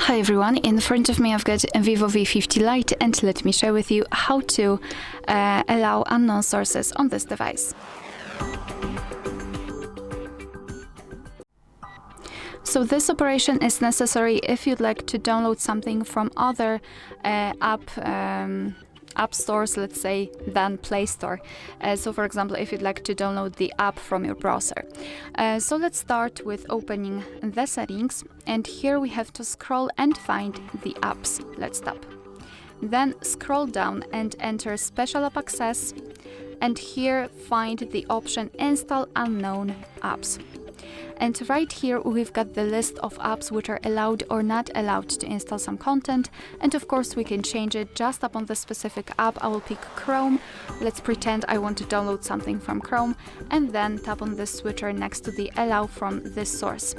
Hi everyone, in front of me I've got a VIVO V50 Lite, and let me share with you how to allow unknown sources on this device. So this operation is necessary if you'd like to download something from other app stores, let's say, than Play Store. So for example, if you'd like to download the app from your browser. So let's start with opening the settings, and here we have to scroll and find the apps. Let's tap. Then scroll down and enter Special App Access, and here find the option Install Unknown Apps. And right here we've got the list of apps which are allowed or not allowed to install some content, and of course we can change it just upon the specific app. I will pick Chrome. Let's pretend I want to download something from Chrome, and then tap on this switcher next to the Allow from this source.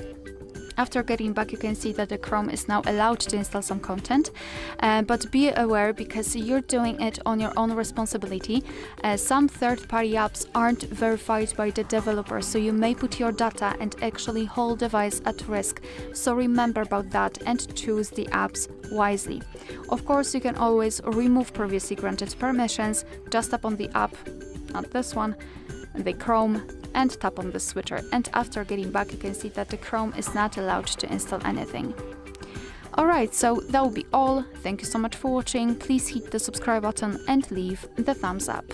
After getting back, you can see that the Chrome is now allowed to install some content, but be aware, because you're doing it on your own responsibility. Some third-party apps aren't verified by the developer, so you may put your data and actually whole device at risk. So remember about that and choose the apps wisely. Of course, you can always remove previously granted permissions. Just tap on the app, not this one, the Chrome, and tap on the switcher, and after getting back you can see that the Chrome is not allowed to install anything. Alright, so that will be all. Thank you so much for watching. Please hit the subscribe button and leave the thumbs up.